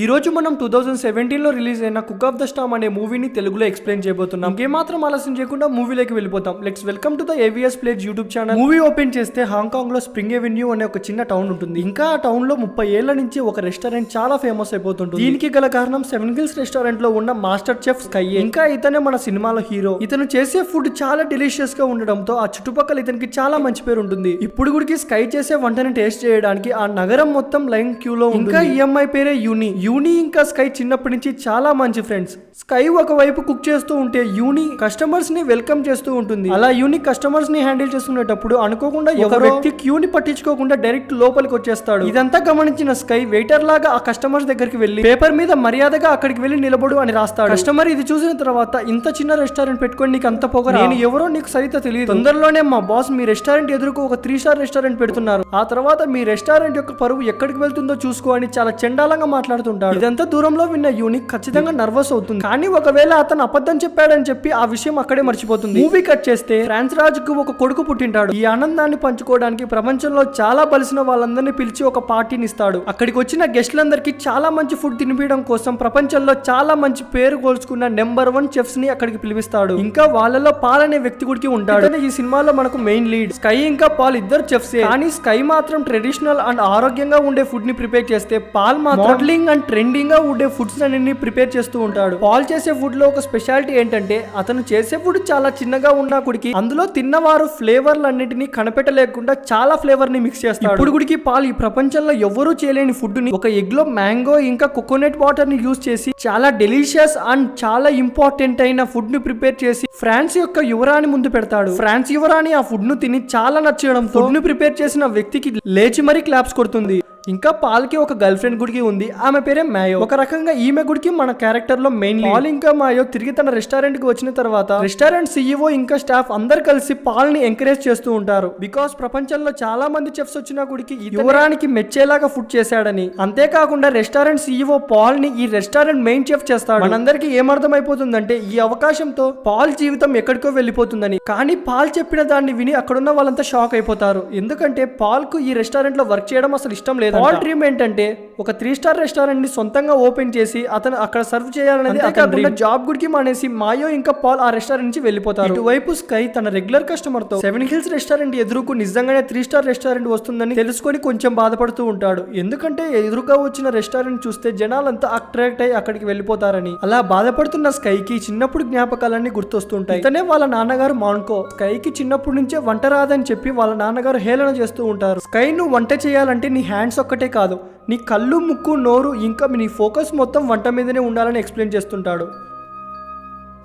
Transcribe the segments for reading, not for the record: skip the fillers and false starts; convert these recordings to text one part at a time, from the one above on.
ఈ రోజు మనం 2017 లో రిలీజ్ అయిన కుక్ ఆఫ్ ద స్టామ్ అనే మూవీని తెలుగులో ఎక్స్ప్లెయిన్ చేయబోతున్నాం. ఇంకేమాత్రం ఆలస్యం చేయకుండా మూవీలోకి వెళ్ళిపోతాం. Let's welcome to the AVS plays YouTube channel. Movie open చేస్తే హాంకాంగ్ లో స్ప్రింగ్ ఎవెన్యూ అనే ఒక చిన్న టౌన్ ఉంటుంది. ఇంకా ఆ టౌన్ లో 30 ఏళ్ల నుంచి ఒక రెస్టారెంట్ చాలా ఫేమస్ అయిపోతుంటుంది. దీనికి గల కారణం సెవెన్ హిల్స్ రెస్టారెంట్ లో ఉన్న మాస్టర్ చెఫ్ స్కై. ఇంకా ఇతనే మన సినిమాలో హీరో. ఇతను చేసే ఫుడ్ చాలా డెలిషియస్ గా ఉండడంతో ఆ చుట్టుపక్కల ఇతనికి చాలా మంచి పేరు ఉంటుంది. ఇప్పుడు కూడా స్కై చేసే వంటని టేస్ట్ చేయడానికి ఆ నగరం మొత్తం లైన్ క్యూ లో ఉంది. ఇంకా ఈ అమ్మాయి పేరే యూని ఇంకా స్కై చిన్నప్పటి నుంచి చాలా మంచి ఫ్రెండ్స్. స్కై ఒకవైపు కుక్ చేస్తూ ఉంటే యూని కస్టమర్స్ ని వెల్కమ్ చేస్తూ ఉంటుంది. అలా యూని కస్టమర్స్ ని హ్యాండిల్ చేస్తున్నప్పుడు అనుకోకుండా ఒక వ్యక్తి క్యూని పట్టించుకోకుండా డైరెక్ట్ లోపలికి వచ్చేస్తాడు. ఇదంతా గమనించిన స్కై వెయిటర్ లాగా ఆ కస్టమర్స్ దగ్గరికి వెళ్లి పేపర్ మీద మర్యాదగా అక్కడికి వెళ్లి నిలబడు అని రాస్తాడు. కస్టమర్ ఇది చూసిన తర్వాత, ఇంత చిన్న రెస్టారెంట్ పెట్టుకొని నీకు అంత పొగరా, నేను ఎవరో నీకు సరిగ్గా తెలియదు. తొందరలోనే మా బాస్ మీ రెస్టారెంట్ ఎదురుకు ఒక 3 స్టార్ రెస్టారెంట్ పెడుతున్నారు. ఆ తర్వాత మీ రెస్టారెంట్ యొక్క పరువు ఎక్కడికి వెళ్తుందో చూసుకో అని చాలా చెండాలంగా మాట్లాడుతుంటాడు. ఇదంతా దూరంలో విన్న యూనిక్ ఖచ్చితంగా నర్వస్ అవుతుంది. కానీ ఒకవేళ అతను అబద్ధం చెప్పాడని చెప్పి ఆ విషయం అక్కడే మర్చిపోతుంది. మూవీ కట్ చేస్తే ఫ్రాన్స్ రాజుకు ఒక కొడుకు పుట్టింటాడు. ఈ ఆనందాన్ని పంచుకోవడానికి ప్రపంచంలో చాలా బలిసిన వాళ్ళందరినీ పిలిచి ఒక పార్టీని ఇస్తాడు. అక్కడికి వచ్చిన గెస్ట్లందరికీ చాలా మంచి ఫుడ్ తినిపించడం కోసం ప్రపంచంలో చాలా మంచి పేరు కోల్చుకున్న నెంబర్ 1 చెఫ్స్ ని అక్కడికి పిలిపిస్తాడు. ఇంకా వాళ్ళలో పాల్ అనే వ్యక్తి కూడా ఉంటాడు. ఈ సినిమాలో మనకు మెయిన్ లీడ్. స్కై ఇంకా పాల్ ఇద్దరు చెఫ్స్. కానీ స్కై మాత్రం ట్రెడిషనల్ అండ్ ఆరోగ్యంగా ఉండే ఫుడ్ ని ప్రిపేర్ చేస్తే పాల్ మాత్రం మోడలింగ్ అండ్ ట్రెండింగ్ గా ఉండే ఫుడ్స్ అన్ని ప్రిపేర్ చేస్తూ ఉంటాడు. పాల్ చేసే ఫుడ్ లో ఒక స్పెషాలిటీ ఏంటంటే, అతను చేసే ఫుడ్ చాలా చిన్నగా ఉన్నా కుడికి అందులో తిన్నవారు ఫ్లేవర్లు అన్నింటినీ కనిపెట్టలేకుండా చాలా ఫ్లేవర్ ని మిక్స్ చేస్తాడు. ఇప్పుడు గుడికి పాల్ ఈ ప్రపంచంలో ఎవరూ చేయలేని ఫుడ్ ని ఒక ఎగ్ లో మ్యాంగో ఇంకా కోకోనట్ వాటర్ ని యూజ్ చేసి చాలా డెలిషియస్ అండ్ చాలా ఇంపార్టెంట్ అయిన ఫుడ్ ని ప్రిపేర్ చేసి ఫ్రాన్స్ యొక్క యువరాణి ముందు పెడతాడు. ఫ్రాన్స్ యువరాణి ఆ ఫుడ్ ను తిని చాలా నచ్చడం ఫుడ్ ని ప్రిపేర్ చేసిన వ్యక్తికి లేచి మరీ క్లాప్స్ కొడుతుంది. ఇంకా పాల్కి ఒక గర్ల్ ఫ్రెండ్ గుడికి ఉంది. ఆమె పేరే మాయో. ఒక రకంగా ఈమె గుడికి మన క్యారెక్టర్ లో మెయిన్ పాల్ ఇంకా మాయో తిరిగి తన రెస్టారెంట్ కి వచ్చిన తర్వాత రెస్టారెంట్ సీఈఓ ఇంకా స్టాఫ్ అందరు కలిసి పాల్ ని ఎంకరేజ్ చేస్తూ ఉంటారు. బికాస్ ప్రపంచంలో చాలా మంది చెఫ్స్ వచ్చిన గుడికి యువరానికి మెచ్చేలాగా ఫుడ్ చేశాడని. అంతేకాకుండా రెస్టారెంట్ సీఈఓ పాల్ ని ఈ రెస్టారెంట్ మెయిన్ చెఫ్ చేస్తాడు. మనందరికి ఏమర్థం అయిపోతుందంటే, ఈ అవకాశంతో పాల్ జీవితం ఎక్కడికో వెళ్ళిపోతుందని. కానీ పాల్ చెప్పిన దాన్ని విని అక్కడున్న వాళ్ళంతా షాక్ అయిపోతారు. ఎందుకంటే పాల్ కు ఈ రెస్టారెంట్ లో వర్క్ చేయడం అసలు ఇష్టం లేదు. పాల్ డ్రీమ్ ఏంటంటే ఒక 3 స్టార్ రెస్టారెంట్ ని సొంతంగా ఓపెన్ చేసి అతను అక్కడ సర్వ్ చేయాలనేది. అంతేకాకుండా జాబ్ గుడికి మానేసి మాయో ఇంకా పాల్ ఆ రెస్టారెంట్ నుంచి వెళ్ళిపోతారు. ఇటువైపు స్కై తన రెగ్యులర్ కస్టమర్ తో సెవెన్ హిల్స్ రెస్టారెంట్ ఎదురుకు నిజంగానే 3 స్టార్ రెస్టారెంట్ వస్తుందని తెలుసుకొని కొంచెం బాధపడుతూ ఉంటాడు. ఎందుకంటే ఎదురుగా వచ్చిన రెస్టారెంట్ చూస్తే జనాలంతా అట్రాక్ట్ అయ్యి అక్కడికి వెళ్ళిపోతారని. అలా బాధపడుతున్న స్కైకి చిన్నప్పుడు జ్ఞాపకాలన్నీ గుర్తొస్తుంటాయి. ఇతనే వాళ్ళ నాన్నగారు మాన్కో. స్కైకి చిన్నప్పటి నుంచే వంట రాదని చెప్పి వాళ్ళ నాన్నగారు హేళన చేస్తూ ఉంటారు. స్కై, నువ్వు వంట చేయాలంటే నీ హ్యాండ్స్ ఒక్కటే కాదు, నీ కళ్ళు, ముక్కు, నోరు ఇంకా నీ ఫోకస్ మొత్తం వంట మీదనే ఉండాలని ఎక్స్ప్లెయిన్ చేస్తుంటాడు.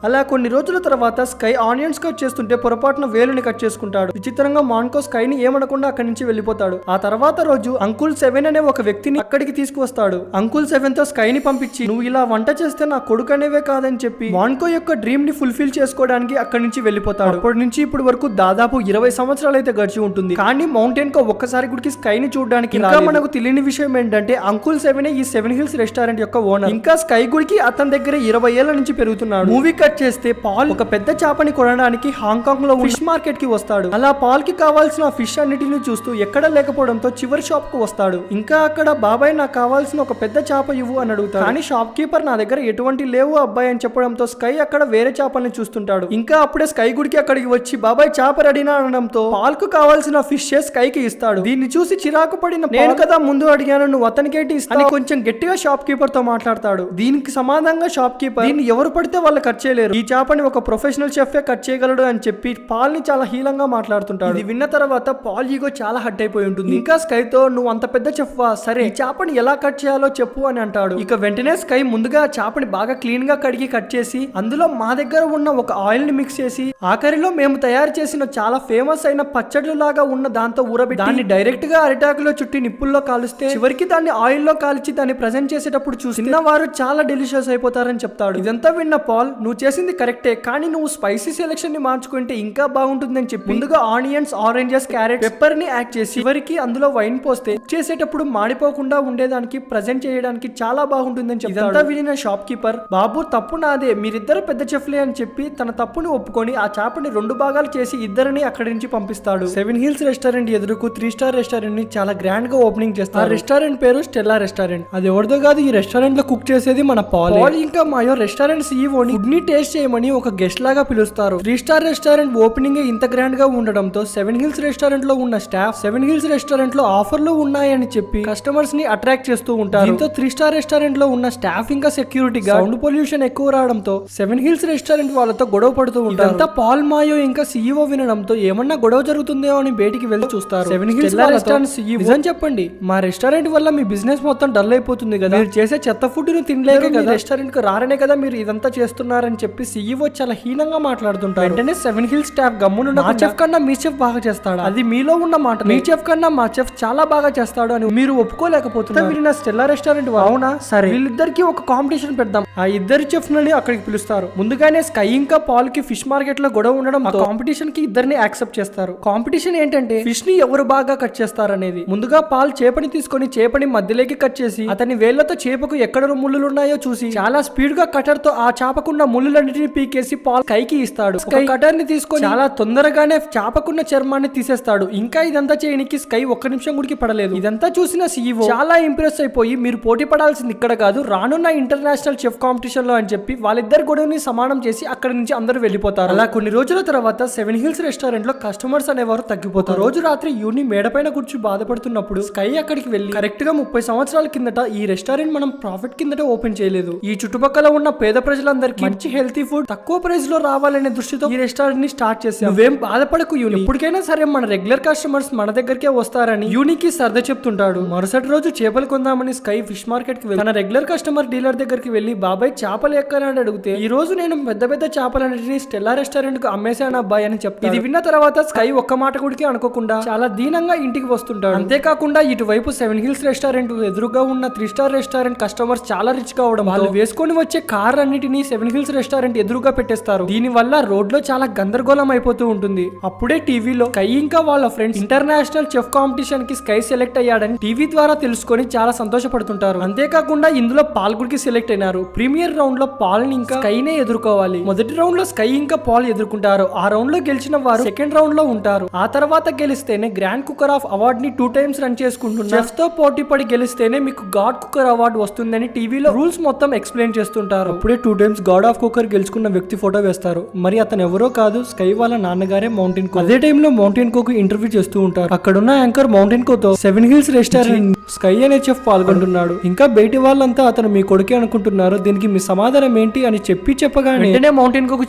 అలా కొన్ని రోజుల తర్వాత స్కై ఆనియన్స్ కట్ చేస్తుంటే పొరపాటున వేలుని కట్ చేసుకుంటాడు. విచిత్రంగా మాన్కో స్కైని ఏమనకుండా అక్కడి నుంచి వెళ్ళిపోతాడు. ఆ తర్వాత రోజు అంకుల్ 7 అనే ఒక వ్యక్తిని అక్కడికి తీసుకువస్తాడు. అంకుల్ 7 తో స్కైని పంపించి, నువ్వు ఇలా వంట చేస్తే నా కొడుకు అనేవే కాదని చెప్పి మాన్కో యొక్క డ్రీమ్ ని ఫుల్ఫిల్ చేసుకోవడానికి అక్కడి నుంచి వెళ్ళిపోతాడు. అప్పటి నుంచి ఇప్పుడు వరకు దాదాపు 20 సంవత్సరాలు అయితే గడిచి ఉంటుంది. కానీ మౌంటైన్ కో ఒక్కసారి గుడికి స్కైని చూడడానికి. ఇంకా మనకు తెలియని విషయం ఏంటంటే, అంకుల్ 7 ఈ సెవెన్ హిల్స్ రెస్టారెంట్ యొక్క ఓనర్. ఇంకా స్కై గుడికి అతని దగ్గర 20 ఏళ్ల నుంచి పెరుగుతున్నాడు. మూవీ చేస్తే పాల్ ఒక పెద్ద చేపని కొనడానికి హాంకాంగ్ లో ఫిష్ మార్కెట్ కి వస్తాడు. అలా పాల్ కి కావాల్సిన ఫిష్ అన్నిటిని చూస్తూ ఎక్కడ లేకపోవడంతో చివరి షాప్ కు వస్తాడు. ఇంకా అక్కడ, బాబాయ్ నాకు కావాల్సిన ఒక పెద్ద చేప ఇవ్వు అని అడుగుతాడు. కానీ షాప్ కీపర్ నా దగ్గర ఎటువంటి లేవు అబ్బాయి అని చెప్పడంతో స్కై అక్కడ వేరే చేపల్ని చూస్తుంటాడు. ఇంకా అప్పుడే స్కై గుడికి అక్కడికి వచ్చి, బాబాయ్ చేప రెడీనా అనడంతో పాల్ కు కావాల్సిన ఫిష్ స్కైకి ఇస్తాడు. దీన్ని చూసి చిరాకు పడిన, నేను కదా ముందు అడిగాను, నువ్వు అతనికేటి ఇస్తా అని కొంచెం గట్టిగా షాప్ కీపర్ తో మాట్లాడతాడు. దీనికి సమాధానంగా షాప్ కీపర్, దీన్ని ఎవరు పడితే వాళ్ళు కట్ చేయలేరు, ఈ చేపని ఒక ప్రొఫెషనల్ చెఫ్ కట్ చేయగలడు అని చెప్పి పాల్ ని చాలా హీలంగా మాట్లాడుతుంటాడు. ఇది విన్న తర్వాత పాల్ ఈగో చాలా హర్ట్ అయిపోయి ఉంటుంది. ఇంకా స్కై తో, నువ్వు అంత పెద్ద చెఫ్ వా, సరే ఈ చేపని ఎలా కట్ చేయాలో చెప్పు అని అంటాడు. ఇక వెంటనే స్కై ముందుగా చేపని బాగా క్లీన్ గా కడిగి కట్ చేసి అందులో మా దగ్గర ఉన్న ఒక ఆయిల్ ని మిక్స్ చేసి ఆఖరిలో మేము తయారు చేసిన చాలా ఫేమస్ అయిన పచ్చళ్ళు లాగా ఉన్న దాంతో ఊరబెట్టి దాన్ని డైరెక్ట్ గా అరిటాకులో చుట్టి నిప్పుల్లో కాలుస్తే చివరికి దాన్ని ఆయిల్ లో కాల్చి దాన్ని ప్రెజెంట్ చేసేటప్పుడు చూసి వారు చాలా డెలిషియస్ అయిపోతారని చెప్తాడు. ఇదంతా విన్న పాల్, నువ్వు చేసింది కరెక్టే, కానీ నువ్వు స్పైసీ సెలెక్షన్ ని మార్చుకుంటే ఇంకా బాగుంటుందని చెప్పి ముందుగా ఆనియన్స్, ఆరెంజెస్, క్యారెట్, పెప్పర్ ని యాడ్ చేసి చివరికి అందులో వైన్ పోస్తే చేసేటప్పుడు మాడిపోకుండా ఉండేదానికి ప్రజెంట్ చేయడానికి చాలా బాగుంటుందని చెప్పి ఇదంతా వినిన షాప్ కీపర్, బాబు తప్పు నాదే, మీరిద్దరు పెద్ద చెఫ్లే అని చెప్పి తన తప్పుని ఒప్పుకొని ఆ చేపని 2 భాగాలు చేసి ఇద్దరిని అక్కడి నుంచి పంపిస్తాడు. 7 Hills రెస్టారెంట్ ఎదురుకు 3 స్టార్ రెస్టారెంట్ ని చాలా గ్రాండ్ గా ఓపెనింగ్ చేస్తారు. ఆ రెస్టారెంట్ పేరు స్టెల్లా రెస్టారెంట్. అది ఎవరిదో కాదు, ఈ రెస్టారెంట్ లో కుక్ చేసేది మన పాల్ ఇంకా మాయో రెస్టారెంట్ సీఈఓని ఫుడ్ ని టేస్ట్ చేయమని ఒక గెస్ట్ లాగా పిలుస్తారు. 3 స్టార్ రెస్టారెంట్ ఓపెనింగ్ ఇంత గ్రాండ్ గా ఉండడంతో 7 Hills రెస్టారెంట్ లో ఉన్న స్టాఫ్ 7 Hills రెస్టారెంట్ లో ఆఫర్లు ఉన్నాయని చెప్పి కస్టమర్స్ ని అట్రాక్ట్ చేస్తూ ఉంటారు. దీంతో 3 స్టార్ రెస్టారెంట్ లో ఉన్న స్టాఫ్ ఇంకా సెక్యూరిటీ గా సౌండ్ పొల్యూషన్ ఎక్కువ రావడంతో 7 Hills రెస్టారెంట్ వాళ్ళతో గొడవ పడుతూ ఉంటారు. అంతా పాల్ మాయో ఇంకా సీఈఓ వినడంతో ఏమన్నా గొడవ జరుగుతుందో అని బయటికి వెళ్లి చూస్తారు. 7 Hills రెస్టారెంట్ సీఈఓ, నిజం చెప్పండి, మా రెస్టారెంట్ వల్ల మీ బిజినెస్ మొత్తం డల్ అయిపోతుంది కదా, మీరు చేసే చెత్త ఫుడ్ ను తినలేక కదా రెస్టారెంట్ కు రారనే కదా మీరు ఇదంతా చేస్తున్నారని చెప్పి సీఈఓ చాలా హీనంగా మాట్లాడుతుంటారు. వెంటనే 7 Hills స్టాఫ్ గమ్మున మా చెఫ్ కన్నా మీ చెఫ్ బాగా చేస్తాడు, అది మీలో ఉన్న మాట, మీ చెఫ్ కన్నా మా చెఫ్ చాలా బాగా చేస్తాడు అని మీరు ఒప్పుకోలేకపోతున్నారు. వీళ్ళ స్టెల్లా రెస్టారెంట్ అవునా, సరే వీళ్ళిద్దరికి ఒక కాంపిటీషన్ పెడదాం. ఆ ఇద్దరు చెఫ్ ని అక్కడికి పిలుస్తారు. ముందుగానే స్కై ఇంకా పాల్ కి ఫిష్ మార్కెట్ లో గొడవ ఉండడం కాంపిటీషన్ కి ఇద్దరిని యాక్సెప్ట్ చేస్తారు. కాంపిటీషన్ ఏంటంటే ఫిష్ ని ఎవరు బాగా కట్ చేస్తారు అనేది. ముందుగా పాల్ చేపని తీసుకొని చేపని మధ్యలోకి కట్ చేసి అతని వేళ్లతో చేపకు ఎక్కడ ముళ్ళులు ఉన్నాయో చూసి చాలా స్పీడ్ గా కటర్ తో ఆ చేపకున్న ముళ్ళులన్నిటిని పీకేసి పాల్ స్కైకి ఇస్తాడు. స్కై కటర్ ని తీసుకొని చాలా తొందరగానే చేపకున్న చర్మాన్ని తీసేస్తాడు. ఇంకా ఇదంతా చేయడానికి స్కై 1 నిమిషం కూడా పడలేదు. ఇదంతా చూసిన సీఈఓ చాలా ఇంప్రెస్ అయిపోయి మీరు పోటీ పడాల్సింది ఇక్కడ కాదు, రానున్న ఇంటర్నేషనల్ చెఫ్ కాంపిటీషన్ లో అని చెప్పి వాళ్ళిద్దరు గొడవని సమానం చేసి అక్కడి నుంచి అందరూ వెళ్ళిపోతారు. అలా కొన్ని రోజుల తర్వాత 7 Hills రెస్టారెంట్ లో కస్టమర్స్ అనేవారు తగ్గిపోతారు. రోజు రాత్రి యూని మేడపైన కూర్చొని బాధపడుతున్నప్పుడు స్కై అక్కడికి వెళ్లి కరెక్ట్ గా 30 సంవత్సరాల కిందట ఈ రెస్టారెంట్ మనం ప్రాఫిట్ కిందట ఓపెన్ చేయలేదు, ఈ చుట్టుపక్కల ఉన్న పేద ప్రజలందరికీ మంచి హెల్తీ ఫుడ్ తక్కువ ప్రైస్ లో రావాలనే దృష్టితో ఈ రెస్టారెంట్ ని స్టార్ట్ చేసాం, నువ్వేం బాధపడకు యూని, ఎప్పటికైనా సరే మన రెగ్యులర్ కస్టమర్స్ మన దగ్గరికే వస్తారని యూనికి సర్ద చెప్తుంటాడు. మరుసటి రోజు చేపలు కొందామని స్కై ఫిష్ మార్కెట్ కి వెళ్ళి తన రెగ్యులర్ కస్టమర్ డీలర్ దగ్గరికి వెళ్లి బాబాయ్ చేపలు ఎక్కనని అడిగితే ఈ రోజు నేను పెద్ద పెద్ద చేపలన్నిటిని స్టెల్లా రెస్టారెంట్ కు అమ్మేశాను అబ్బాయి అని చెప్తాడు. ఇది విన్న తర్వాత స్కై ఒక్క మాట కూడా అనుకోకుండా చాలా దీనంగా ఇంటికి వస్తుంటాడు. అంతేకాకుండా ఇటువైపు 7 Hills రెస్టారెంట్ ఎదురుగా ఉన్న 3 స్టార్ రెస్టారెంట్ కస్టమర్స్ చాలా రిచ్ కావడం వాళ్ళు వేసుకొని వచ్చే కార్ అన్నిటిని 7 Hills రెస్టారెంట్ ఎదురుగా పెట్టేస్తారు. దీని వల్ల రోడ్ లో చాలా గందరగోళం అయిపోతూ ఉంటుంది. అప్పుడే టీవీలో స్కై ఇంకా వాళ్ళ ఫ్రెండ్స్ ఇంటర్నేషనల్ చెఫ్ కాంపిటీషన్ కి స్కై సెలెక్ట్ అయ్యాడని టీవీ ద్వారా తెలుసుకొని చాలా సంతోషపడుతుంటారు. అంతేకాకుండా ఇందులో పాల్ కూడా సెలెక్ట్ అయినారు. ప్రీమియర్ రౌండ్ లో పాల్ ని ఇంకా స్కైనే ఎదుర్కోవాలి. మొదటి రౌండ్ లో స్కై ఇంకా పాల్ ఎదుర్కొంటారు. ఆ రౌండ్ లో గెలిచిన వారు సెకండ్ రౌండ్ లో ఉంటారు. ఆ తర్వాత గెలిస్తేనే గ్రాండ్ కుక్కర్ ఆఫ్ అవార్డ్ ని 2 times రన్ చేసుకుంటున్నారు. చెఫ్ తో పోటీ పడి గెలిస్తేనే మీకు గాడ్ కుక్కర్ అవార్డు వస్తుందని టీవీలో రూల్స్ మొత్తం ఎక్స్ప్లెయిన్ చేస్తుంటారు. అప్పుడే 2 times గాడ్ ఆఫ్ కుక్కర్ గెలుచుకున్న వ్యక్తి ఫోటో వేస్తారు. మరి అతను ఎవరో కాదు, స్కై వాళ్ళ నాన్నగారే మౌంటైన్ కో. అదే టైంలో మౌంటైన్ కోకు ఇంటర్వ్యూ చేస్తూ ఉంటారు. అక్కడున్న యాంకర్ మౌంటైన్ కోతో 7 Hills రెస్టారెంట్ స్కై అనే చెఫ్ పాల్గొంటున్నాడు. ఇంకా బయటి వాళ్ళంతా అతను మీ కొడుకే అనుకుంటున్నారు, దీనికి మీ సమాధానం ఏంటి అని చెప్పగానే వెంటనే మౌంటైన్ కోకు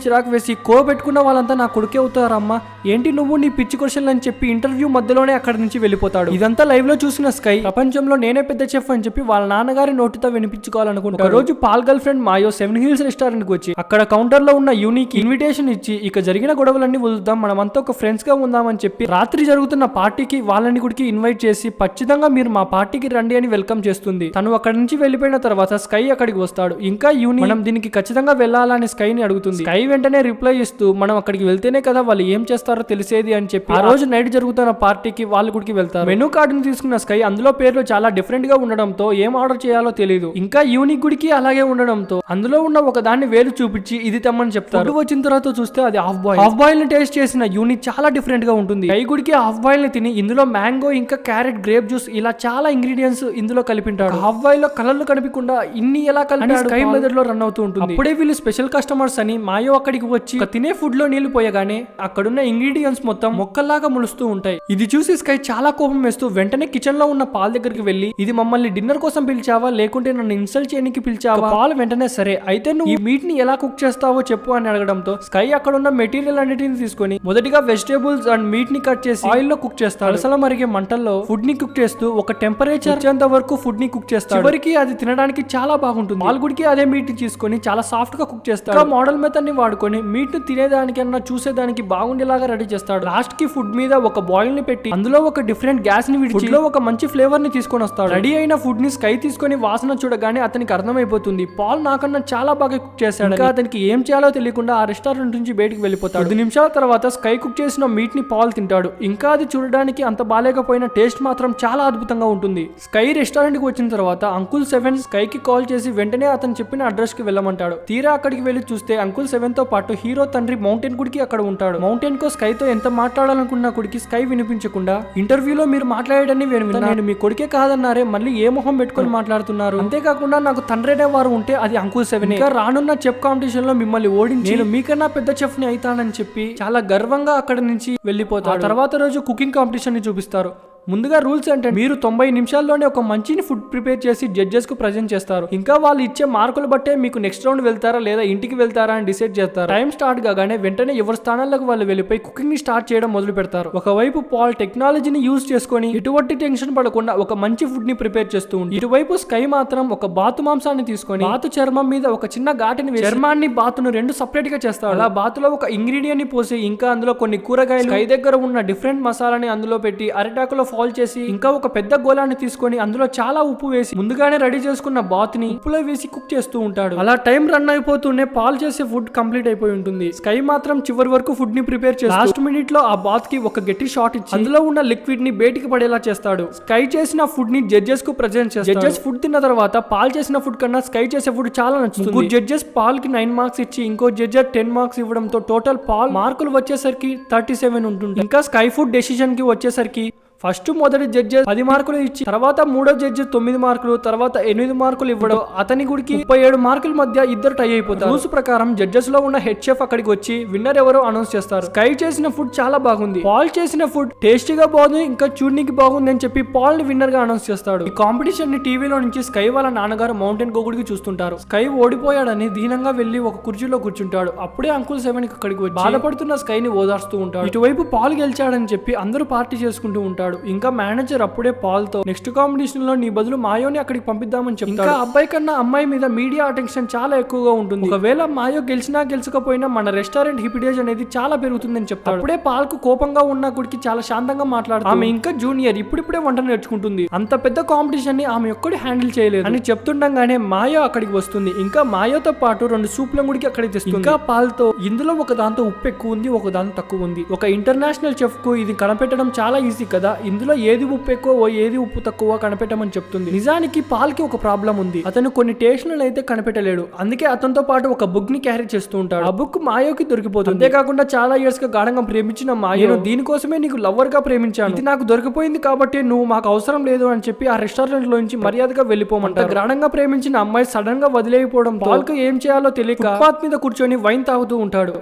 చిరాకు వేసి కో పెట్టుకున్న వాళ్ళంతా నా కొడుకే అవుతారమ్మా, ఏంటి నువ్వు నీ పిచ్చి క్వశ్చన్లు అని చెప్పి ఇంటర్వ్యూ మధ్యలోనే అక్కడి నుంచి వెళ్ళిపోతాడు. ఇదంతా లైవ్ లో చూసిన స్కై ప్రపంచంలో నేనే పెద్ద చెఫ్ అని చెప్పి వాళ్ళ నాన్నగారి నోటితో వినిపించుకోవాలనుకుంటారు. రోజు Paul girlfriend Mayo 7 Hills restaurant కి వచ్చి అక్కడ కౌంటర్ లో ఉన్న యూనికి ఇన్విటేషన్ ఇచ్చి ఇక జరిగిన గొడవలన్నీ వదులుతాం, మనమంతా ఒక ఫ్రెండ్స్ గా ఉందామని చెప్పి రాత్రి జరుగుతున్న పార్టీకి వాళ్ళని కూడా ఇన్వైట్ చేసి ఖచ్చితంగా మీరు మా పార్టీకి రండి అని వెల్కమ్ చేస్తుంది. తను అక్కడి నుంచి వెళ్ళిపోయిన తర్వాత స్కై అక్కడికి వస్తాడు. ఇంకా యూని మనం దీనికి ఖచ్చితంగా వెళ్ళాలని స్కై ని అడుగుతుంది. స్కై వెంటనే రిప్లై ఇస్తూ మనం అక్కడికి వెళ్తేనే కదా వాళ్ళు ఏం చేస్తారో తెలిసేది అని చెప్పి ఆ రోజు నైట్ జరుగుతున్న పార్టీకి వాళ్ళు కూడా వెళ్తారు. మెనూ కార్డుని తీసుకున్న స్కై అందులో పేర్లు చాలా డిఫరెంట్ గా ఉండడంతో ఏం ఆర్డర్ చేయాలో తెలియదు. ఇంకా యూనిక్ గుడికి అలాగే ఉండడంతో అందులో ఉన్న ఒక దాన్ని వేలు చూపించి ఇది తెమ్మని చెప్తారు. వచ్చిన తర్వాత చూస్తే అది హాఫ్ బాయిల్ ని టేస్ట్ చేసిన యూనిక్ చాలా డిఫరెంట్ గా ఉంటుంది. స్కై గుడికి హాఫ్ బాయిల్ ని తిని ఇందులో మ్యాంగో ఇంకా క్యారెట్ గ్రేప్ జ్యూస్ ఇలా చాలా ఇంగ్రీడియంట్స్ ఇందులో కలిపింటాడు. హాఫ్ బాయిల్ లో కలర్లు కనిపించకుండా ఇన్ని ఎలా కలిపాడు స్కై మెథడ్ లో రన్ అవుతూ ఉంటుంది. అప్పుడే వీళ్ళు స్పెషల్ కస్టమర్స్ అని మాయో అక్కడికి వచ్చి తినే ఫుడ్ లో నీళ్లు పోయగానే అక్కడున్న ఇంగ్రీడియంట్స్ మొత్తం మొక్కల్లాగా ములుస్తూ ఉంటాయి. ఇది చూసి స్కై చాలా కోపం వేస్తూ వెంటనే కిచెన్ లో ఉన్న పాల్ దగ్గరికి వెళ్లి ఇది మమ్మల్ని డిన్నర్ కోసం పిలిచావా లేకుంటే నన్ను ఇన్సల్ట్ చేయడానికి పిలిచావా? పాల్ వెంటనే సరే అయితే నువ్వు ఈ మీట్ ని ఎలా కుక్ చేస్తావో చెప్పు అని అడగడంతో స్కై అక్కడ ఉన్న మెటీరియల్ అన్నిటిని తీసుకొని మొదటిగా వెజిటేబుల్స్ అండ్ మీట్ ని కట్ చేసి ఆయిల్ లో కుక్ చేస్తాడు. అసలు మరిగే మంటల్లో ఫుడ్ ని కుక్ చేస్తూ ఒక టెంపరేచర్ వచ్చేంత వరకు ఫుడ్ ని కుక్ చేస్తాడు. చివరికి అది తినడానికి చాలా బాగుంటుంది. పాల్ గుడికి అదే మీట్ ని తీసుకొని చాలా సాఫ్ట్ గా కుక్ చేస్తాడు. మోడల్ మెథడ్ ని వాడుకొని మీట్ ని తినేదానికన్నా చూసేదానికి బాగుండేలాగా రెడీ చేస్తాడు. లాస్ట్ కి ఫుడ్ మీద ఒక బాయిల్ ని పెట్టి అందులో ఒక డిఫరెంట్ గ్యాస్ ని విడిచి లో ఒక మంచి ఫ్లేవర్ ని తీసుకొని వస్తాడు. రెడీ అయిన ఫుడ్ ని స్కై తీసుకొని వాసన చూడగానే అతనికి అర్థమైపోతుంది పాల్ నాకన్నా చాలా బాగా కుక్ చేశాడు. అతనికి ఏం చేయాలో తెలియకుండా ఆ రెస్టారెంట్ నుంచి బయటికి వెళ్ళిపోతాడు. 10 నిమిషాల తర్వాత స్కై కుక్ చేసిన మీట్ ని పాల్ తింటాడు. ఇంకా అది చూడడానికి అంత బాలేకపోయినా టేస్ట్ మాత్రం చాలా అద్భుతంగా ఉంటుంది. స్కై రెస్టారెంట్ కి వచ్చిన తర్వాత అంకుల్ 7 స్కై కి కాల్ చేసి వెంటనే అతను చెప్పిన అడ్రస్ కి వెళ్ళమంటాడు. తీరా అక్కడికి వెళ్లి చూస్తే అంకుల్ 7 తో పాటు హీరో తండ్రి మౌంటైన్ గుడికి అక్కడ ఉంటాడు. మౌంటైన్ కో స్కై తో ఎంత మాట్లాడాలనుకున్న కొడుకి స్కై వినిపించకుండా ఇంటర్వ్యూలో మీరు మాట్లాడేటని నేను మీ కొడుకే కాదన్నారే, మళ్ళీ ఏ మొహం పెట్టుకొని మాట్లాడుతున్నారు, అంతేకాకుండా నాకు తండ్రి అనే వారు ఉంటే అది అంకుల్ 7. ఇంకా రానున్న చెఫ్ కాంపిటీషన్ లో మిమ్మల్ని ఓడించి నేను మీకన్నా పెద్ద చెఫ్ ని అవుతానని చెప్పి చాలా గర్వంగా అక్కడ నుంచి వెళ్ళిపోతారు. తర్వాత రోజు కుకింగ్ కాంపిటీషన్ ని చూపిస్తారు. ముందుగా రూల్స్ ఏంటంటే మీరు 90 నిమిషాల్లోనే ఒక మంచి ఫుడ్ ప్రిపేర్ చేసి జడ్జెస్ కు ప్రజెంట్ చేస్తారు. ఇంకా వాళ్ళు ఇచ్చే మార్కులు బట్టే మీకు నెక్స్ట్ రౌండ్ వెళ్తారా లేదా ఇంటికి వెళ్తారా అని డిసైడ్ చేస్తారు. టైం స్టార్ట్ కాగానే వెంటనే ఎవరి స్థానాలకు వాళ్ళు వెళ్ళిపోయి కుకింగ్ ని స్టార్ట్ చేయడం మొదలు పెడతారు. ఒకవైపు పాల్ టెక్నాలజీని యూజ్ చేసుకొని ఎటువంటి టెన్షన్ పడకుండా ఒక మంచి ఫుడ్ ని ప్రిపేర్ చేస్తూ ఉంది. ఇటువైపు స్కై మాత్రం ఒక బాతు మాంసాన్ని తీసుకొని బాతు చర్మం మీద ఒక చిన్న ఘాటిని వేసి చర్మాన్ని బాతును 2 సపరేట్ గా చేస్తాడు. అలా బాతులో ఒక ఇంగ్రీడియంట్ ని పోసి ఇంకా అందులో కొన్ని కూరగాయలు స్కై దగ్గర ఉన్న డిఫరెంట్ మసాలాని అందులో పెట్టి అరిటాకులో ఫాల్ చేసి ఇంకా ఒక పెద్ద గోళాన్ని తీసుకొని అందులో చాలా ఉప్పు వేసి ముందుగానే రెడీ చేసుకున్న బాత్ ని ఉప్పులో వేసి కుక్ చేస్తూ ఉంటాడు. అలా టైం రన్ అయిపోతూనే పాల్ చేసే ఫుడ్ కంప్లీట్ అయిపోయి ఉంటుంది. స్కై మాత్రం చివరి వరకు ఫుడ్ ని ప్రిపేర్ చేసి లాస్ట్ మినిట్ లో ఆ బాత్ కి ఒక గట్టి షాట్ ఇచ్చి అందులో ఉన్న లిక్విడ్ ని బయటికి పడేలా చేస్తాడు. స్కై చేసిన ఫుడ్ ని జడ్జెస్ కు ప్రెజెంట్ చేస్తాడు. జడ్జెస్ ఫుడ్ తిన్న తర్వాత పాల్ చేసిన ఫుడ్ కన్నా స్కై చేసే ఫుడ్ చాలా నచ్చుతుంది. జడ్జెస్ పాల్ కి 9 మార్క్స్ ఇచ్చి ఇంకో జడ్జెస్ 10 మార్క్స్ ఇవ్వడంతో టోటల్ పాల్ మార్కులు వచ్చేసరికి 37 ఉంటుంది. ఇంకా స్కై ఫుడ్ డెసిషన్ కి వచ్చేసరికి ఫస్ట్ మొదటి జడ్జెస్ 10 మార్కులు ఇచ్చి తర్వాత మూడో జడ్జెస్ 9 మార్కులు తర్వాత 8 మార్కులు ఇవ్వడం అతని గుడికి 37 మార్కుల మధ్య ఇద్దరు టై అయిపోతారు. రూల్స్ ప్రకారం జడ్జెస్ లో ఉన్న హెడ్ షెఫ్ అక్కడికి వచ్చి విన్నర్ ఎవరో అనౌన్స్ చేస్తారు. స్కై చేసిన ఫుడ్ చాలా బాగుంది, పాల్ చేసిన ఫుడ్ టేస్టీగా బాగుంది, ఇంకా చూడనికి బాగుంది అని చెప్పి పాల్ ని విన్నర్ గా అనౌన్స్ చేస్తాడు. ఈ కాంపిటీషన్ ని టీవీలో నుంచి స్కై వాళ్ళ నాన్నగారు మౌంటైన్ గోగుడికి చూస్తుంటారు. స్కై ఓడిపోయాడని దీనంగా వెళ్లి ఒక కుర్చీలో కూర్చుంటాడు. అప్పుడే అంకుల్ 7 అక్కడికి వచ్చి బాధపడుతున్న స్కై ని ఓదార్స్తూ ఉంటాడు. ఇటువైపు పాల్ గెలిచాడని చెప్పి అందరూ పార్టీ చేసుకుంటూ ఉంటాడు. ఇంకా మేనేజర్ అప్పుడే పాల్ తో నెక్స్ట్ కాంపిటీషన్ లో నీ బదులు మాయోని అక్కడికి పంపిద్దామని చెప్తాడు. అబ్బాయి కన్నా అమ్మాయి మీద మీడియా అటెన్షన్ చాలా ఎక్కువగా ఉంటుంది. ఒకవేళ మాయో గెలిచినా గెలిచకపోయినా మన రెస్టారెంట్ హిపిడేజ్ అనేది చాలా పెరుగుతుందని చెప్తాడు. అప్పుడే పాల్ కు కోపంగా ఉన్న గుడికి చాలా శాంతంగా మాట్లాడుతుంది. ఆమె ఇంకా జూనియర్, ఇప్పుడిప్పుడే వంట నేర్చుకుంటుంది, అంత పెద్ద కాంపిటీషన్ ని ఆమె ఒక్కడి హ్యాండిల్ చేయలేదు అని చెప్తుండగానే మాయో అక్కడికి వస్తుంది. ఇంకా మాయోతో పాటు 2 సూప్ల గుడికి అక్కడికి తెస్తుంది. ఇంకా పాల్ తో ఇందులో ఒక దాంతో ఉప్పు ఎక్కువ ఉంది, ఒక దాంతో తక్కువ ఉంది. ఒక ఇంటర్నేషనల్ చెఫ్ కు ఇది కనిపెట్టడం చాలా ఈజీ కదా, ఇందులో ఏది ఉప్పు ఎక్కువ ఏది ఉప్పు తక్కువ కనిపెట్టమని చెప్తుంది. నిజానికి పాల్ కి ఒక ప్రాబ్లం ఉంది, అతను కొన్ని టేస్ట్లను అయితే కనిపెట్టలేడు. అందుకే అతనితో పాటు ఒక బుక్ ని క్యారీ చేస్తూ ఉంటాడు. ఆ బుక్ మాయోకి దొరికిపోతుంది. అంతేకాకుండా చాలా ఇయర్స్ గా గాఢంగా ప్రేమించిన మాయో దీనికోసమే నీకు లవర్ గా ప్రేమించాను, ఇది నాకు దొరికిపోయింది కాబట్టి నువ్వు మాకు అవసరం లేదు అని చెప్పి ఆ రెస్టారెంట్ లో నుంచి మర్యాదగా వెళ్ళిపోమంటారు. గాఢంగా ప్రేమించిన అమ్మాయి సడన్ గా వదిలేయకపోవడం పాల్ కు ఏం చేయాలో తెలియక ఫుట్పాత్ మీద కూర్చొని వైన్ తాగుతూ ఉంటాడు.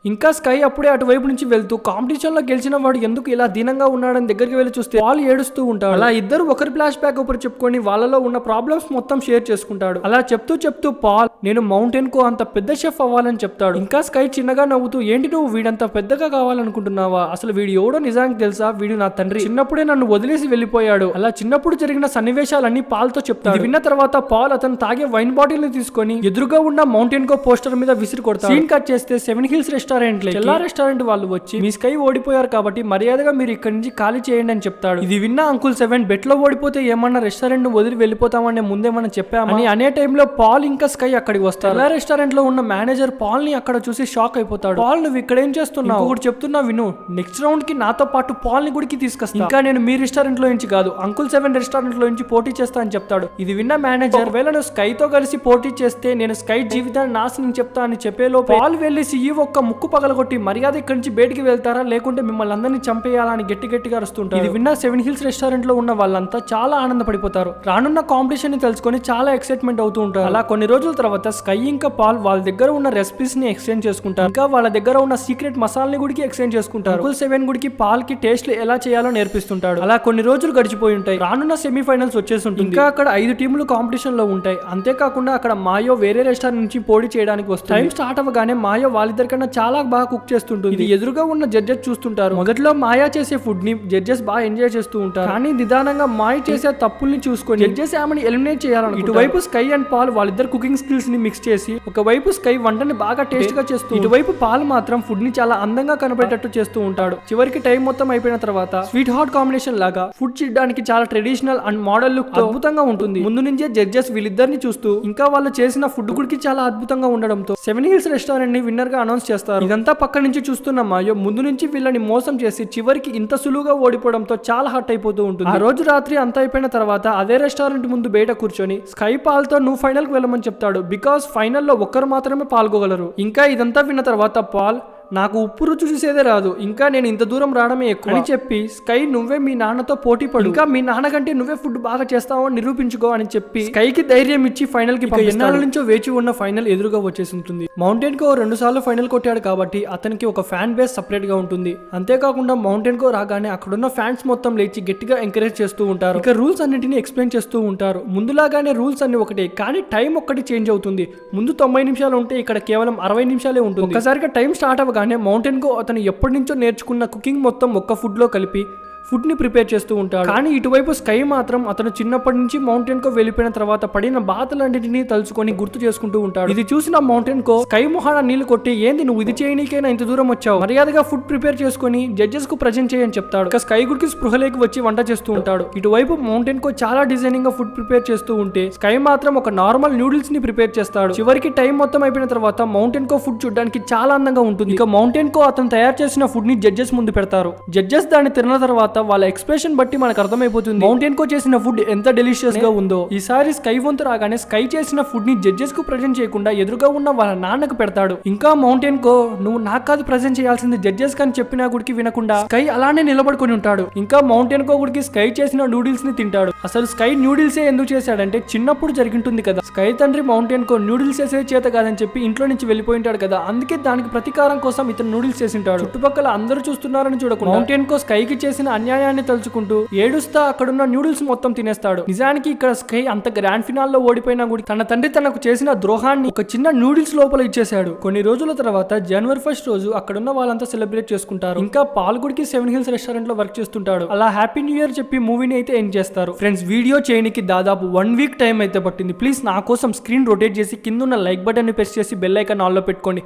ఇంకా స్కై అప్పుడే అటువైపు నుంచి వెళ్తూ కాంపిటీషన్ లో గెలిచిన వాడు ఎందుకు ఇలా దీనంగా ఉన్నాడని దగ్గరికి వెళ్ళి చూస్తే పాల్ ఏడుస్తూ ఉంటాడు. అలా ఇద్దరు ఒకరి ఫ్లాష్ బ్యాక్ ఒకరు చెప్పుకొని వాళ్ళలో ఉన్న ప్రాబ్లమ్స్ మొత్తం షేర్ చేసుకుంటాడు. అలా చెప్తూ పాల్ నేను మౌంటైన్ కు అంత పెద్ద షెఫ్ అవ్వాలని చెప్తాడు. ఇంకా స్కై చిన్నగా నవ్వుతూ ఏంటి నువ్వు వీడంత పెద్దగా కావాలనుకుంటున్నావా, అసలు వీడు ఎవడో నిజానికి తెలుసా, వీడు నా తండ్రి, చిన్నప్పుడే నన్ను వదిలేసి వెళ్ళిపోయాడు. అలా చిన్నప్పుడు జరిగిన సన్నివేశాలన్నీ పాల్ తో చెప్తాడు. విన్న తర్వాత పాల్ అతను తాగే వైన్ బాటిల్ ని తీసుకొని ఎదురుగా ఉన్న మౌంటైన్ కో పోస్టర్ మీద విసిరి కొడతాడు. సీన్ కట్ చేస్తే 7 హిల్స్ రెస్టారెంట్ వాళ్ళు వచ్చి మీ స్కై ఓడిపోయారు కాబట్టి మర్యాదగా మీరు ఇక్కడి నుంచి ఖాళీ చేయండి అని చెప్తాడు. ఇది విన్న అంకుల్ 7 బెట్ లో ఓడిపోతే ఏమన్నా రెస్టారెంట్ ను వదిలి వెళ్ళిపోతామని ముందేమన్నా చెప్పామని అనే టైంలో పాల్ ఇంకా స్కై అక్కడికి వస్తారు. ఎలా రెస్టారెంట్ లో ఉన్న మేనేజర్ పాల్ ని అక్కడ చూసి షాక్ అయిపోతాడు. పాల్ నువ్వు ఇక్కడ ఏం చేస్తున్నావు, ఒకటి చెప్తున్నా విను, నెక్స్ట్ రౌండ్ కి నాతో పాటు పాల్ ని గుడికి తీసుకొస్తా, ఇంకా నేను మీ రెస్టారెంట్ లో నుంచి కాదు అంకుల్ 7 రెస్టారెంట్ లో నుంచి పోటీ చేస్తా అని చెప్తాడు. ఇది విన్న మేనేజర్ ఒకవేళ నువ్వు స్కై తో కలిసి పోటీ చేస్తే నేను స్కై జీవితాన్ని నాశనం చెప్తా అని చెప్పేలో పాల్ వెళ్లి CEO ఒక్క ముక్కు పగలగొట్టి మర్యాద ఇక్కడి నుంచి బయటికి వెళ్తారా లేకుంటే మిమ్మల్ని అందరినీ చంపేయాలని గట్టిగా అరుస్తుంటారు. ఇది విన్న 7 హిల్స్ రెస్టారెంట్ లో ఉన్న వాళ్ళంతా చాలా ఆనందపడిపోతారు. రానున్న కాంపిటీషన్ ని తెలుసుకొని చాలా ఎక్సైట్మెంట్ అవుతూ ఉంటారు. అలా కొన్ని రోజుల తర్వాత స్కై ఇంకా పాల్ వాళ్ళ దగ్గర ఉన్న రెసిపీస్ ని ఎక్స్చేంజ్ చేసుకుంటారు. ఇంకా వాళ్ళ దగ్గర ఉన్న సీక్రెట్ మసాలాని గుడికి ఎక్స్చేంజ్ చేసుకుంటారు. అంకుల్ 7 గుడికి పాల్ కి టేస్ట్ ఎలా చేయాలో నేర్పిస్తుంటాడు. అలా కొన్ని రోజులు గడిచిపోయి ఉంటాయి. రానున్న సెమీఫైనల్స్ వచ్చేస్తుంటుంది. ఇంకా అక్కడ 5 టీములు కాంపిటీషన్ లో ఉంటాయి. అంతేకాకుండా అక్కడ మాయో వేరే రెస్టారెంట్ నుంచి పోటీ చేయడానికి వస్తుంది. టైం స్టార్ట్ అవ్వగానే మాయో వాళ్ళిద్దరికన్నా చాలా చాలా బాగా కుక్ చేస్తుంటుంది. ఇది ఎదురుగా ఉన్న జడ్జెస్ చూస్తుంటారు. మొదట్లో మాయా చేసే ఫుడ్ ని జడ్జెస్ బాగా ఎంజాయ్ చేస్తూ ఉంటారు. కానీ నిదానంగా మాయ చేసే తప్పుల్ని చూసుకొని జడ్జెస్ ఆమెను ఎలిమినేట్ చేయాలని ఇటువైపు స్కై అండ్ పాల్ వాళ్ళిద్దరు కుకింగ్ స్కిల్స్ ని మిక్స్ చేసి ఒకవైపు స్కై వంటని బాగా టేస్ట్ గా చేస్తూ ఇటువైపు పాల్ మాత్రం ఫుడ్ ని చాలా అందంగా కనబడేటట్టు చేస్తూ ఉంటాడు. చివరికి టైం మొత్తం అయిపోయిన తర్వాత స్వీట్ హాట్ కాంబినేషన్ లాగా ఫుడ్ చేయడానికి చాలా ట్రెడిషనల్ అండ్ మోడల్ లుక్ తో అద్భుతంగా ఉంటుంది. ముందు నుంచే జడ్జెస్ వీళ్ళిద్దరిని చూస్తూ ఇంకా వాళ్ళు చేసిన ఫుడ్ గుడికి చాలా అద్భుతంగా ఉండడంతో సెవెన్ హిల్స్ రెస్టారెంట్ ని విన్నర్ గా అనౌన్స్ చేస్తారు. ఇదంతా పక్క నుంచి చూస్తున్న మాయో ముందు నుంచి వీళ్ళని మోసం చేసి చివరికి ఇంత సులువుగా ఓడిపోవడంతో చాలా హర్ట్ అయిపోతూ ఉంటుంది. ఆ రోజు రాత్రి అంతా అయిపోయిన తర్వాత అదే రెస్టారెంట్ ముందు బయట కూర్చొని స్కై పాల్ తో నువ్వు ఫైనల్ కి వెళ్ళమని చెప్తాడు. బికాస్ ఫైనల్లో ఒక్కరు మాత్రమే పాల్గొగలరు. ఇంకా ఇదంతా విన్న తర్వాత పాల్ నాకు ఉప్పు రుచి చూసేదే రాదు, ఇంకా నేను ఇంత దూరం రావడమే ఎక్కువ అని చెప్పి స్కై నువ్వే మీ నాన్నతో పోటీ పడు, ఇంకా మీ నాన్న కంటే నువ్వే ఫుడ్ బాగా చేస్తావో నిరూపించుకో అని చెప్పి స్కైకి ధైర్యం ఇచ్చి ఫైనల్ కి ఎన్నాళ్ళ నుంచో వేచి ఉన్న ఫైనల్ ఎదురుగా వచ్చేసి ఉంటుంది. మౌంటైన్ కో 2 సార్లు ఫైనల్ కొట్టాడు కాబట్టి అతనికి ఒక ఫ్యాన్ బేస్ సపరేట్ గా ఉంటుంది. అంతేకాకుండా మౌంటైన్ కో రాగానే అక్కడున్న ఫ్యాన్స్ మొత్తం లేచి గట్టిగా ఎంకరేజ్ చేస్తూ ఉంటారు. ఇక రూల్స్ అన్నింటినీ ఎక్స్ప్లెయిన్ చేస్తూ ఉంటారు. ముందులాగానే రూల్స్ అన్ని ఒకటే, కానీ టైం ఒక్కటి చేంజ్ అవుతుంది. ముందు 90 నిమిషాలు ఉంటే ఇక్కడ కేవలం 60 నిమిషాలే ఉంటుంది. ఒక్కసారిగా టైం స్టార్ట్ అవ్వగానే మౌంటైన్ కో అతను ఎప్పటి నుంచో నేర్చుకున్న కుకింగ్ మొత్తం ఒక్క ఫుడ్ లో కలిపి ఫుడ్ ని ప్రిపేర్ చేస్తూ ఉంటాడు. కానీ ఇటువైపు స్కై మాత్రం అతను చిన్నప్పటి నుంచి మౌంటైన్ కో వెళ్ళిపోయిన తర్వాత పడిన బాధలన్నింటినీ తలుచుకొని గుర్తు చేసుకుంటూ ఉంటాడు. ఇది చూసిన మౌంటైన్ కో స్కై మొహాన నీళ్లు కొట్టి ఏంది నువ్వు ఇది చేయనీకైనా ఇంత దూరం వచ్చావు, మర్యాదగా ఫుడ్ ప్రిపేర్ చేసుకుని జడ్జెస్ కు ప్రజెంట్ చేయని చెప్తాడు. ఇక స్కై గుడికి స్పృహలోకి వచ్చి వంట చేస్తూ ఉంటాడు. ఇటువైపు మౌంటైన్ కో చాలా డిజైనింగ్ గా ఫుడ్ ప్రిపేర్ చేస్తూ ఉంటే స్కై మాత్రం ఒక నార్మల్ నూడిల్స్ ని ప్రిపేర్ చేస్తాడు. చివరికి టైం మొత్తం అయిపోయిన తర్వాత మౌంటైన్ కో ఫుడ్ చూడడానికి చాలా అందంగా ఉంటుంది. ఇక మౌంటైన్ కో అతను తయారు చేసిన ఫుడ్ ని జడ్జెస్ ముందు పెడతారు. జడ్జెస్ దాన్ని తిన్న తర్వాత వాళ్ళ ఎక్స్ప్రెషన్ బట్టి మనకు అర్థమైపోతుంది మౌంటైన్ కో చేసిన ఫుడ్ ఎంత డెలిషియస్ గా ఉందో. ఈసారి స్కై వంతు రాగానే స్కై చేసిన ఫుడ్ ని జడ్జెస్ కు ప్రజెంట్ చేయకుండా ఎదురుగా ఉన్న వాళ్ళ నాన్నకు పెడతాడు. ఇంకా మౌంటైన్ కో నువ్వు నాకు కాదు ప్రజెంట్ చేయాల్సింది జడ్జెస్ కని చెప్పినా గుడికి వినకుండా స్కై అలానే నిలబడుకొని ఉంటాడు. ఇంకా మౌంటైన్ కో గుడికి స్కై చేసిన నూడిల్స్ ని తింటాడు. అసలు స్కై నూడిల్సే ఎందుకు చేశాడంటే చిన్నప్పుడు జరిగింటుంది కదా, స్కై తండ్రి మౌంటైన్ కో నూడిల్స్ చేసే చేత కాదని చెప్పి ఇంట్లో నుంచి వెళ్ళిపోయింటాడు కదా, అందుకే దానికి ప్రతీకారం కోసం ఇతను నూడిల్స్ చేసింటాడు. చుట్టుపక్కల అందరూ చూస్తున్నారని చూడకుండా మౌంటైన్ కో స్కైకి చేసిన అన్యాయాన్ని తలుచుకుంటూ ఏడుస్తా అక్కడున్న నూడిల్స్ మొత్తం తినేస్తాడు. నిజానికి ఇక్కడ స్కై అంత గ్రాండ్ ఫినాల్ లో ఓడిపోయినా కూడా తన తండ్రి తనకు చేసిన ద్రోహాన్ని ఒక చిన్న నూడిల్స్ లోపల ఇచ్చేశాడు. కొన్ని రోజుల తర్వాత జనవరి 1 రోజు అక్కడున్న వాళ్ళంతా సెలబ్రేట్ చేసుకుంటారు. ఇంకా పాల్ గుడికి 7 హిల్స్ రెస్టారెంట్ లో వర్క్ చేస్తుంటాడు. అలా హ్యాపీ న్యూ ఇయర్ చెప్పి మూవీని అయితే ఎండ్ చేస్తారు. ఫ్రెండ్స్, వీడియో చేయడానికి దాదాపు 1 వీక్ టైం అయితే పట్టింది. ప్లీజ్ నా కోసం స్క్రీన్ రొటేట్ చేసి కింద ఉన్న లైక్ బటన్ ని ప్రెస్ చేసి బెల్ ఐకాన్ ఆన్ లో పెట్టుకోండి.